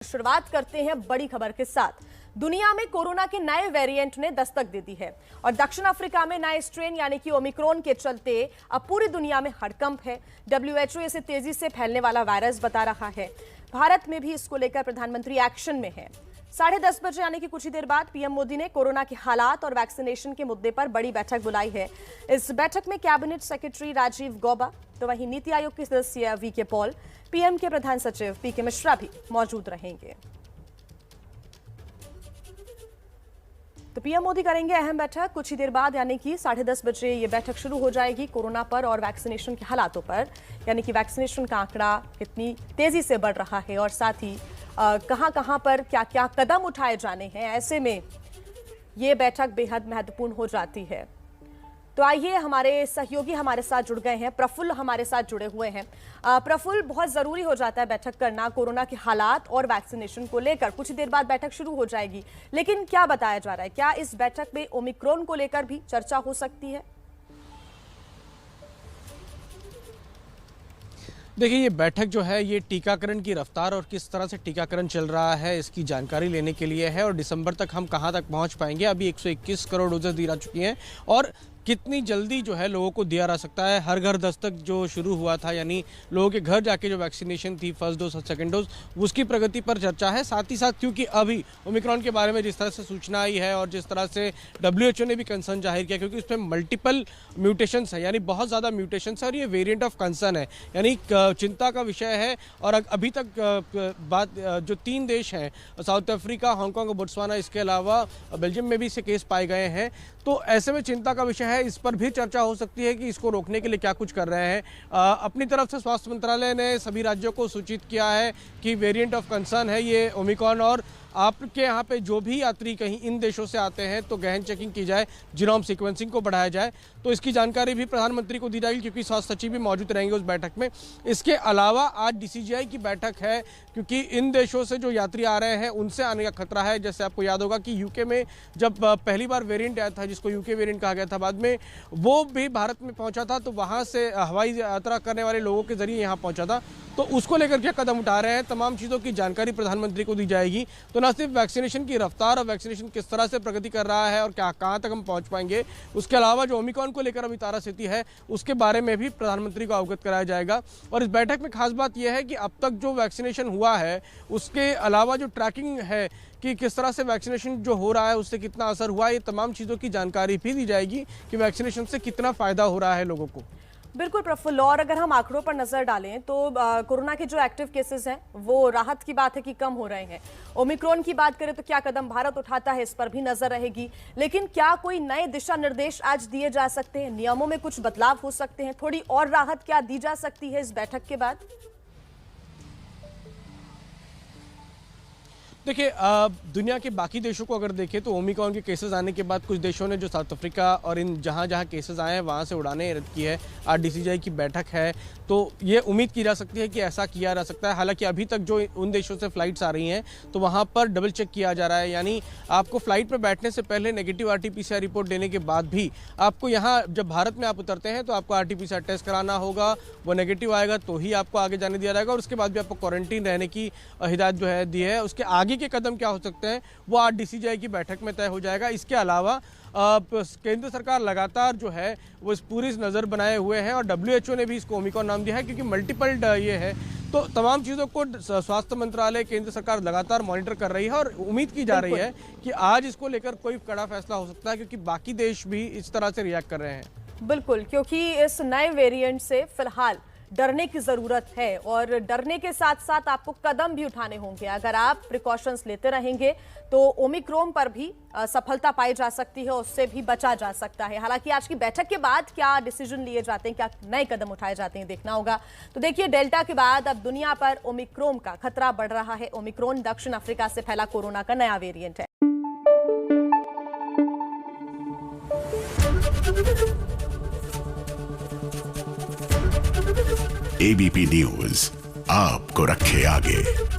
शुरुआत करते हैं बड़ी खबर के साथ। दुनिया में कोरोना के नए वेरिएंट ने दस्तक दे दी है और दक्षिण अफ्रीका में नए स्ट्रेन यानी कि ओमिक्रॉन के चलते अब पूरी दुनिया में हड़कंप है। WHO इसे तेजी से फैलने वाला वायरस बता रहा है। भारत में भी इसको लेकर प्रधानमंत्री एक्शन में है। 10:30 बजे यानी कि कुछ ही देर बाद पीएम मोदी ने कोरोना के हालात और वैक्सीनेशन के मुद्दे पर बड़ी बैठक बुलाई है। इस बैठक में कैबिनेट सेक्रेटरी राजीव गौबा, तो वहीं नीति आयोग के सदस्य वीके पॉल, पीएम के प्रधान सचिव पीके मिश्रा भी मौजूद रहेंगे। तो पीएम मोदी करेंगे अहम बैठक कुछ ही देर बाद यानी कि 10:30 बजे ये बैठक शुरू हो जाएगी कोरोना पर और वैक्सीनेशन के हालातों पर, यानी कि वैक्सीनेशन का आंकड़ा कितनी तेजी से बढ़ रहा है और साथ ही कहां पर क्या क्या कदम उठाए जाने हैं। ऐसे में ये बैठक बेहद महत्वपूर्ण हो जाती है। तो आइए, हमारे सहयोगी हमारे साथ जुड़ गए हैं। प्रफुल्ल हमारे साथ जुड़े हुए हैं। प्रफुल्ल, बहुत जरूरी हो जाता है बैठक करना कोरोना के हालात और वैक्सीनेशन को लेकर। कुछ ही देर बाद बैठक शुरू हो जाएगी, लेकिन क्या बताया जा रहा है, क्या इस बैठक में ओमिक्रॉन को लेकर भी चर्चा हो सकती है? देखिए, ये बैठक जो है ये टीकाकरण की रफ्तार और किस तरह से टीकाकरण चल रहा है इसकी जानकारी लेने के लिए है और दिसंबर तक हम कहां तक पहुंच पाएंगे। अभी 121 करोड़ डोजेस दी जा चुकी हैं और कितनी जल्दी जो है लोगों को दिया जा सकता है। हर घर दस्तक जो शुरू हुआ था, यानी लोगों के घर जाके जो वैक्सीनेशन थी, फर्स्ट डोज और सेकंड डोज, उसकी प्रगति पर चर्चा है। साथ ही साथ क्योंकि अभी ओमिक्रॉन के बारे में जिस तरह से सूचना आई है और जिस तरह से WHO ने भी कंसर्न जाहिर किया, क्योंकि उसमें मल्टीपल म्यूटेशंस है, यानी बहुत ज़्यादा म्यूटेशंस है और ये वेरिएंट ऑफ कंसर्न है, यानी चिंता का विषय है। और अभी तक बात जो 3 देश हैं, साउथ अफ्रीका, हांगकांग और बोत्सवाना, इसके अलावा बेल्जियम में भी इससे केस पाए गए हैं। तो ऐसे में चिंता का विषय है। इस पर भी चर्चा हो सकती है कि इसको रोकने के लिए क्या कुछ कर रहे हैं। अपनी तरफ से स्वास्थ्य मंत्रालय ने सभी राज्यों को सूचित किया है कि वेरिएंट ऑफ कंसर्न है ये ओमिक्रॉन, और आपके यहाँ पे जो भी यात्री कहीं इन देशों से आते हैं तो गहन चेकिंग की जाए, जीनोम सीक्वेंसिंग को बढ़ाया जाए। तो इसकी जानकारी भी प्रधानमंत्री को दी जाएगी, क्योंकि स्वास्थ्य सचिव भी मौजूद रहेंगे उस बैठक में। इसके अलावा आज DCGI की बैठक है, क्योंकि इन देशों से जो यात्री आ रहे हैं उनसे आने का खतरा है। जैसे आपको याद होगा कि यूके में जब पहली बार वेरिएंट आया था, जिसको यूके वेरिएंट कहा गया था, बाद में वो भी भारत में पहुंचा था, तो वहाँ से हवाई यात्रा करने वाले लोगों के जरिए यहाँ पहुंचा था। तो उसको लेकर क्या कदम उठा रहे हैं, तमाम चीज़ों की जानकारी प्रधानमंत्री को दी जाएगी। तो न सिर्फ वैक्सीनेशन की रफ्तार और वैक्सीनेशन किस तरह से प्रगति कर रहा है और कहाँ तक हम पहुँच पाएंगे, उसके अलावा जो ओमिक्रॉन को लेकर अभी तारा स्थिति है उसके बारे में भी प्रधानमंत्री को अवगत कराया जाएगा। और इस बैठक में खास बात यह है कि अब तक जो वैक्सीनेशन हुआ है उसके अलावा जो ट्रैकिंग है कि किस तरह से वैक्सीनेशन जो हो रहा है उससे कितना असर हुआ, ये तमाम चीज़ों की जानकारी भी दी जाएगी कि वैक्सीनेशन से कितना फ़ायदा हो रहा है लोगों को। बिल्कुल प्रफुल्ल, और अगर हम आंकड़ों पर नजर डालें तो कोरोना के जो एक्टिव केसेस हैं वो राहत की बात है कि कम हो रहे हैं। ओमिक्रॉन की बात करें तो क्या कदम भारत उठाता है, इस पर भी नजर रहेगी। लेकिन क्या कोई नए दिशा निर्देश आज दिए जा सकते हैं, नियमों में कुछ बदलाव हो सकते हैं, थोड़ी और राहत क्या दी जा सकती है इस बैठक के बाद? देखिए, दुनिया के बाकी देशों को अगर देखें तो ओमिक्रॉन के केसेस आने के बाद कुछ देशों ने जो साउथ अफ्रीका और इन जहाँ केसेस आए हैं वहाँ से उड़ानें रद्द की है। आज DCGI की बैठक है, तो ये उम्मीद की जा सकती है कि ऐसा किया जा सकता है। हालांकि अभी तक जो उन देशों से फ्लाइट्स आ रही हैं तो वहाँ पर डबल चेक किया जा रहा है, यानी आपको फ्लाइट पर बैठने से पहले नेगेटिव RT-PCR रिपोर्ट देने के बाद भी आपको यहाँ जब भारत में आप उतरते हैं तो आपको RT-PCR टेस्ट कराना होगा। वो नेगेटिव आएगा तो ही आपको आगे जाने दिया जाएगा और उसके बाद भी आपको क्वारंटीन रहने की हिदायत जो है दी है। उसके आगे के कदम क्या हो सकते हैं वो आज DCGI की बैठक में तय हो जाएगा। इसके अलावा केंद्र सरकार लगातार जो है वो इस पूरी नज़र बनाए हुए हैं और WHO ने भी इसको ओमिक्रॉन नाम दिया है, क्योंकि मल्टीपल ये है। तो तमाम चीज़ों को स्वास्थ्य मंत्रालय, केंद्र सरकार लगातार मॉनिटर कर रही है और उम्मीद की जा रही है कि आज इसको लेकर कोई कड़ा फैसला हो सकता है, क्योंकि बाकी देश भी इस तरह से रिएक्ट कर रहे हैं। बिल्कुल, क्योंकि इस नए वेरिएंट से फिलहाल डरने की जरूरत है और डरने के साथ साथ आपको कदम भी उठाने होंगे। अगर आप प्रिकॉशंस लेते रहेंगे तो ओमिक्रॉन पर भी सफलता पाई जा सकती है, उससे भी बचा जा सकता है। हालांकि आज की बैठक के बाद क्या डिसीजन लिए जाते हैं, क्या नए कदम उठाए जाते हैं, देखना होगा। तो देखिए, डेल्टा के बाद अब दुनिया पर ओमिक्रॉन का खतरा बढ़ रहा है। ओमिक्रॉन दक्षिण अफ्रीका से फैला कोरोना का नया वेरिएंट है। ABP न्यूज आपको रखे आगे।